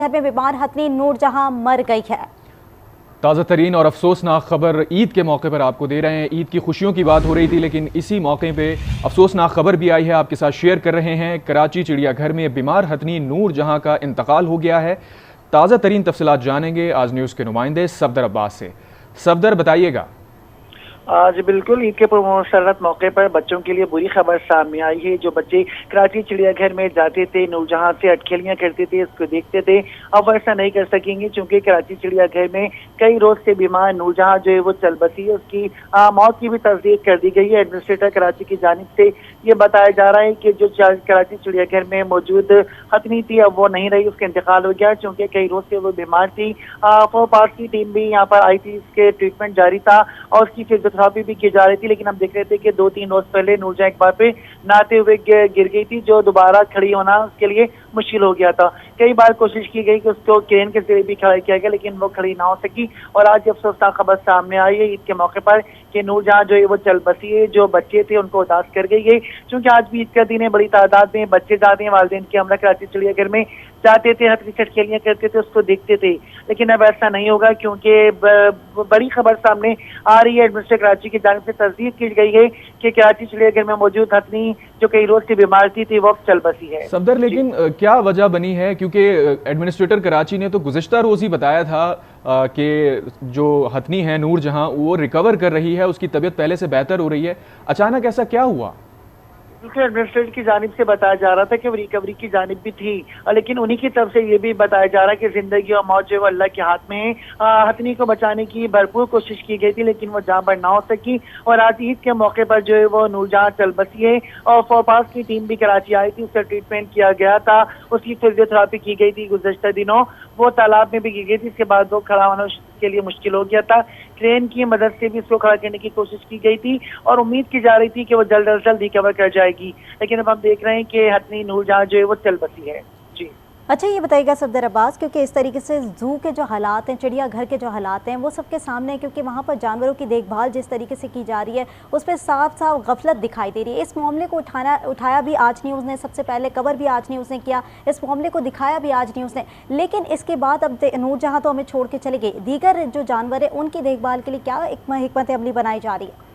घर में बीमार हथनी नूरजहां मर गई है। ताज़ा तरीन और अफसोसनाक खबर ईद के मौके पर आपको दे रहे हैं। ईद की खुशियों की बात हो रही थी, लेकिन इसी मौके पे अफसोसनाक खबर भी आई है, आपके साथ शेयर कर रहे हैं। कराची चिड़ियाघर में बीमार हथनी नूरजहां का इंतकाल हो गया है। ताज़ा तरीन तफसीलात जानेंगे आज न्यूज़ के नुमाइंदे सफदर अब्बास से। सफदर, बताइएगा। आज बिल्कुल ईद के मुसर्रत मौके पर बच्चों के लिए बुरी खबर सामने आई है। जो बच्चे कराची चिड़ियाघर में जाते थे, नूरजहां से अटखेलियां करते थे, इसको देखते थे, अब ऐसा नहीं कर सकेंगे क्योंकि कराची चिड़ियाघर में कई रोज से बीमार नूरजहां जो है वो चल बसी है। उसकी मौत की भी तस्दीक कर दी गई है। एडमिनिस्ट्रेटर कराची की जानिब से ये बताया जा रहा है कि जो कराची चिड़ियाघर में मौजूद हथनी थी अब वो नहीं रही, उसका इंतकाल हो गया क्योंकि कई रोज से वो बीमार थी। फोपास की टीम भी यहाँ पर आई थी, इसके ट्रीटमेंट जारी था और उसकी फिजियोथेरेपी भी की जा रही थी। लेकिन हम देख रहे थे कि 2-3 रोज पहले नूरजहां एक बार पे नहाते हुए गिर गई थी, जो दोबारा खड़ी होना उसके लिए मुश्किल हो गया था। कई बार कोशिश की गई कि उसको क्रेन के जरिए भी खड़ा किया गया, लेकिन वो खड़ी ना हो सकी। और आज अफसोसनाक खबर सामने आई है ईद के मौके पर कि नूरजहां जो है वो चल बसी है। जो बच्चे थे उनको उदास कर गई है क्योंकि आज भी ईद का दिन है, बड़ी तादाद में बच्चे जाते हैं, वालिदैन के हमला कराची चिड़ियाघर में जाते थे, हथनी से खेलियां करते थे, उसको देखते थे। लेकिन अब ऐसा नहीं होगा क्योंकि बड़ी खबर सामने आ रही है। एडमिनिस्ट्रेटर कराची की जानिब से तस्दीक की गई है कि कराची चिड़ियाघर में मौजूद हथनी जो कई रोज से बीमार थी वो चल बसी है। सफदर, लेकिन क्या वजह बनी है? क्योंकि एडमिनिस्ट्रेटर कराची ने तो गुज़िश्ता रोज ही बताया था कि जो हथनी है नूरजहां वो रिकवर कर रही है, उसकी तबीयत पहले से बेहतर हो रही है। अचानक ऐसा क्या हुआ? बिल्कुल एडमिनिस्ट्रेटर की जानिब से बताया जा रहा था कि वो रिकवरी की जानिब भी थी, लेकिन उन्हीं की तरफ से ये भी बताया जा रहा है कि जिंदगी और मौत जो है वो अल्लाह के हाथ में है। हथनी को बचाने की भरपूर कोशिश की गई थी लेकिन वो जहाँ पर ना हो सकी। और आज ईद के मौके पर जो है वो नूरजहां चल बसी है और फोपास की टीम भी कराची आई थी, उसका ट्रीटमेंट किया गया था, उसकी फिजियोथेरेपी की गई थी। गुज़श्ता दिनों वो तालाब में भी की गई थी, इसके बाद वो खड़ा होना के लिए मुश्किल हो गया था। क्रेन की मदद से भी इसको खड़ा करने की कोशिश की गई थी और उम्मीद की जा रही थी कि वो जल्द अज जल्द रिकवर कर जाएगी। लेकिन अब हम देख रहे हैं कि हथनी नूरजहां जो है वो चल बसी है। जी अच्छा, ये बताइएगा सफदर अब्बास, क्योंकि इस तरीके से जू के जो हालात हैं, चिड़ियाघर के जो हालात हैं वो सबके सामने हैं, क्योंकि वहाँ पर जानवरों की देखभाल जिस तरीके से की जा रही है उस पर साफ साफ गफलत दिखाई दे रही है। इस मामले को उठाया भी आज न्यूज़ ने, सबसे पहले कवर भी आज न्यूज़ ने किया, इस मामले को दिखाया भी आज न्यूज़ ने। लेकिन इसके बाद अब नूरजहां तो हमें छोड़ के चले गए, दीगर जो जानवर है उनकी देखभाल के लिए क्या हिकमत अमली बनाई जा रही है?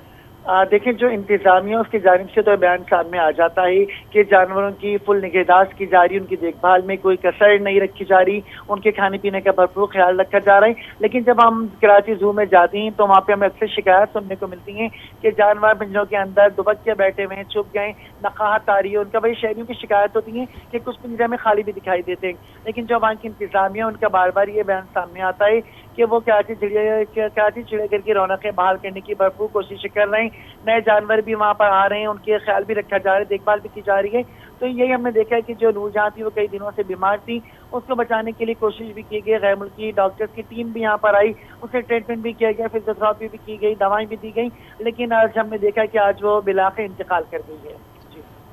देखिए, जो इंतजामिया उसकी जानिब से तो बयान सामने आ जाता है कि जानवरों की फुल निगहदाश्त की जा रही, उनकी देखभाल में कोई कसर नहीं रखी जा रही, उनके खाने पीने का भरपूर ख्याल रखा जा रहा है। लेकिन जब हम कराची जू में जाते हैं तो वहाँ पे हमें अक्सर शिकायत सुनने को मिलती है कि जानवर पिंजरों के अंदर दुबक के बैठे हुए हैं, छुप गए, नकाहत आ रही है। उनका बड़ी शहरियों की शिकायत होती है कि कुछ पिंजरे में खाली भी दिखाई देते हैं। लेकिन जो वहाँ की इंतजामिया उनका बार बार ये बयान सामने आता है कि वो कराची चिड़ियाघर की रौनकें बहाल करने की भरपूर कोशिश कर रहे हैं। नए जानवर भी वहाँ पर आ रहे हैं, उनके ख्याल भी रखा जा रहा है, देखभाल भी की जा रही है। तो यही हमने देखा है कि जो नूरजहां थी वो कई दिनों से बीमार थी, उसको बचाने के लिए कोशिश भी की गई। गैर मुल्की डॉक्टर्स की टीम भी यहाँ पर आई, उसे ट्रीटमेंट भी किया गया, फिजियोथेरेपी भी की गई, दवाएं भी दी गई। लेकिन आज हमने देखा कि आज वो बिलाखे इंतकाल कर गई है।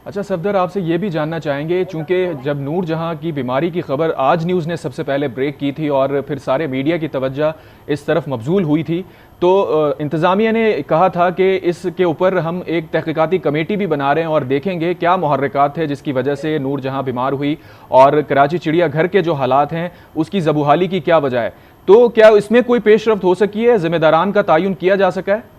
अच्छा सफदर, आपसे ये भी जानना चाहेंगे, चूंकि जब नूरजहां की बीमारी की खबर आज न्यूज़ ने सबसे पहले ब्रेक की थी और फिर सारे मीडिया की तवज्जो इस तरफ मबजूल हुई थी, तो इंतज़ामिया ने कहा था कि इसके ऊपर हम एक तहकीकाती कमेटी भी बना रहे हैं और देखेंगे क्या मुहर्रिकात थे जिसकी वजह से नूरजहां बीमार हुई और कराची चिड़ियाघर के जो हालात हैं उसकी ज़बूहाली की क्या वजह है। तो क्या इसमें कोई पेशरफ्त हो सकी है? जिम्मेदारान का तयन किया जा सका है?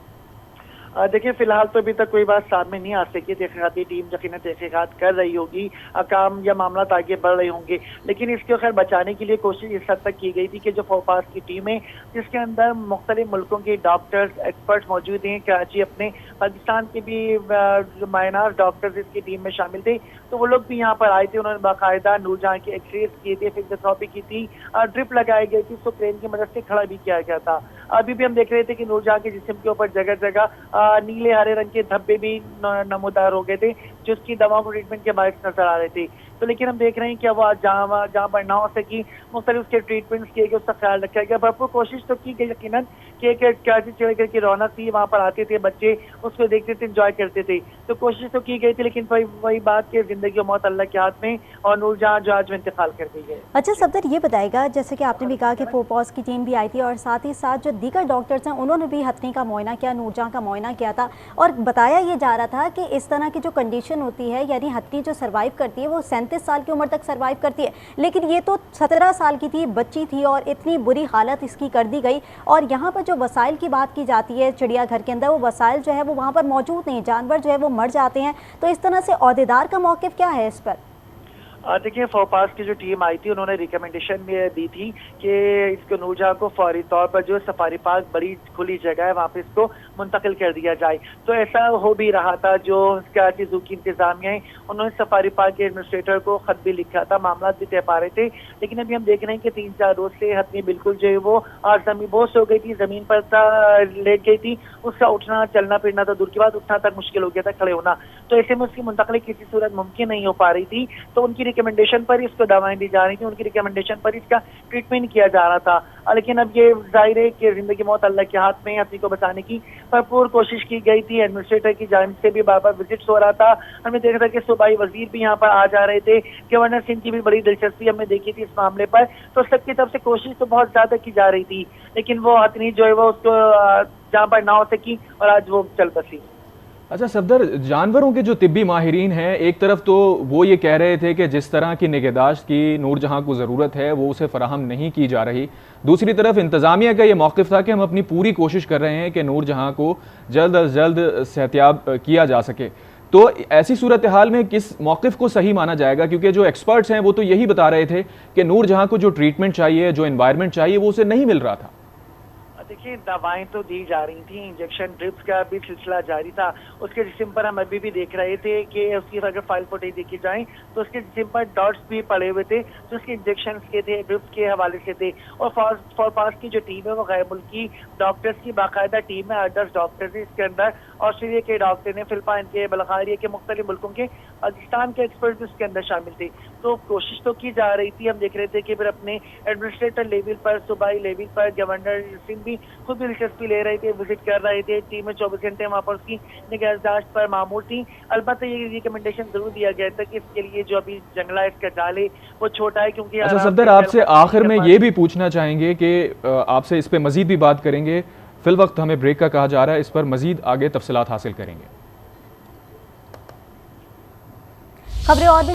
देखिए, फिलहाल तो अभी तक कोई बात सामने नहीं आ सकी। तहकीकाती टीम यकीनन तहकीकात कर रही होगी, काम या मामला आगे बढ़ रहे होंगे। लेकिन इसको खैर बचाने के लिए कोशिश इस हद तक की गई थी कि जो फोपास की टीम है जिसके अंदर मुख्तलिफ मुल्कों के डॉक्टर्स एक्सपर्ट मौजूद हैं, कराची अपने पाकिस्तान के भी मायनार डॉक्टर्स इसकी टीम में शामिल थे, तो वो लोग भी यहाँ पर आए थे। उन्होंने बाकायदा नूरजहां के एक्सरेज किए थे, फिजियोथेरेपी की थी, ड्रिप लगाई गई थी, उसको क्रेन की मदद से खड़ा भी किया गया था। अभी भी हम देख रहे थे कि नूरजहां के जिस्म के ऊपर जगह जगह नीले हरे रंग के धब्बे भी नमूदार हो गए थे, जो उसकी दवाओं को ट्रीटमेंट के बायस नजर आ रहे थे। तो लेकिन हम देख रहे हैं कि वो जहाँ पर ना हो सकी, मुख्तलिफ उसके ट्रीटमेंट्स किए गए, उसका ख्याल रखा गया, भरपूर कोशिश तो की गई यकीनन कि कराची चिड़ियाघर की रौनक थी, वहाँ पर आते थे बच्चे, उसको देखते थे, इंजॉय करते थे, तो कोशिश तो की गई थी। लेकिन वही बात कि जिंदगी और मौत अल्लाह के हाथ में, और नूरजहां जो आज इंतकाल कर गई है। अच्छा सफदर, ये बताएगा, जैसे कि आपने भी कहा कि फोपास की टीम भी आई थी और साथ ही साथ जो दीगर डॉक्टर्स हैं उन्होंने भी हथनी का मुआयना किया, नूरजहां का मुआयना किया था, और बताया ये जा रहा था कि इस तरह की जो कंडीशन होती है, यानी हथनी जो सर्वाइव करती है वो 37 35 साल की उम्र तक सर्वाइव करती है, लेकिन ये तो 17 साल की थी, बच्ची थी और इतनी बुरी हालत इसकी कर दी गई। और यहाँ पर जो वसाइल की बात की जाती है चिड़ियाघर के अंदर, वो वसाइल जो है वो वहाँ पर मौजूद नहीं, जानवर जो है वो मर जाते हैं। तो इस तरह से अहदेदार का मौक़िफ़ क्या है इस पर? देखिए, फोपास की जो टीम आई थी उन्होंने रिकमेंडेशन दी थी कि इसको नूरजहां को फौरी तौर पर जो सफारी पार्क बड़ी खुली जगह है वहाँ पे इसको मुंतकिल कर दिया जाए। तो ऐसा हो भी रहा था। जो कराची जू की इंतजामिया है उन्होंने सफारी पार्क के एडमिनिस्ट्रेटर को खत भी लिखा था, मामला भी तय पा रहे थे। लेकिन अभी हम देख रहे हैं कि 3-4 रोज से हतनी बिल्कुल जो है वो जमीन बोस हो गई थी, जमीन पर लेट गई थी। उसका उठना चलना फिरना तो दूर की बात, उठना तक मुश्किल हो गया था, खड़े होना। तो ऐसे में उसकी मुंतकली किसी सूरत मुमकिन नहीं हो पा रही थी। तो उनकी रिकमेंडेशन पर इसको दवाएं दी जा रही थी, उनकी रिकमेंडेशन पर इसका ट्रीटमेंट किया जा रहा था। लेकिन अब ये जाहिर है कि जिंदगी मौत अल्लाह के हाथ में है, अपनी को बचाने की भरपूर कोशिश की गई थी। एडमिनिस्ट्रेटर की जानिब से भी बार-बार विजिट्स हो रहा था। हमने देखा था कि सूबाई वजीर भी यहाँ पर आ जा रहे थे। गवर्नर सिंह की भी बड़ी दिलचस्पी हमने देखी थी इस मामले पर। तो सबकी तरफ से कोशिश तो बहुत ज्यादा की जा रही थी, लेकिन वो हतनी जो है वो उसको जहाँ पर ना हो सकी और आज वो चल बसी। अच्छा सफदर, जानवरों के जो तिब्बी माहिरीन हैं, एक तरफ तो वो ये कह रहे थे कि जिस तरह की निगहदाश्त की नूरजहां को ज़रूरत है वो उसे फराहम नहीं की जा रही। दूसरी तरफ इंतज़ामिया का ये मौक़िफ़ था कि हम अपनी पूरी कोशिश कर रहे हैं कि नूरजहां को जल्द अज जल्द सेहतियाब किया जा सके। तो ऐसी सूरत हाल में किस मौक़िफ़ को सही माना जाएगा? क्योंकि जो एक्सपर्ट्स हैं वो तो यही बता रहे थे कि नूरजहां को जो ट्रीटमेंट चाहिए, जो एनवायरनमेंट चाहिए, वो उसे नहीं मिल रहा था। देखिए, दवाएं तो दी जा रही थी, इंजेक्शन ड्रिप्स का भी सिलसिला जारी था। उसके जिस्म पर हम अभी भी देख रहे थे कि उसकी अगर फाइल फुटेज देखी जाए तो उसके जिस्म पर डॉट्स भी पड़े हुए थे जो उसके इंजेक्शन के थे, ड्रिप्स के हवाले से थे। और फॉरपास की जो टीम है वो गैर मुल्की डॉक्टर्स की बाकायदा टीम है, 8-10 डॉक्टर्स। इसके अंदर ऑस्ट्रेलिया के डॉक्टर ने, फिलिपाइन के, बल्गारिया के, मुख्तलिफ मुल्कों के, पाकिस्तान के एक्सपर्ट भी उसके अंदर शामिल थे। तो कोशिश तो की जा रही थी। हम देख रहे थे कि फिर अपने एडमिनिस्ट्रेटर लेवल पर, सूबाई लेवल पर गवर्नर सिंह भी खुद दिलचस्पी ले रहे थे, विजिट कर रहे थे। टीमें 24 घंटे वहाँ पर उसकी निगहदाश्त पर मामूर थी। अलबत्ता ये रिकमेंडेशन जरूर दिया गया था कि इसके लिए जो अभी जंगला है इसका जाल है वो छोटा है, क्योंकि अच्छा सफदर, आपसे आखिर में ये भी पूछना चाहेंगे कि आपसे इस पे मजीद भी बात करेंगे। फिल वक्त हमें ब्रेक का कहा जा रहा है, इस पर मजीद आगे तफसीलात हासिल करेंगे। खबरें और भी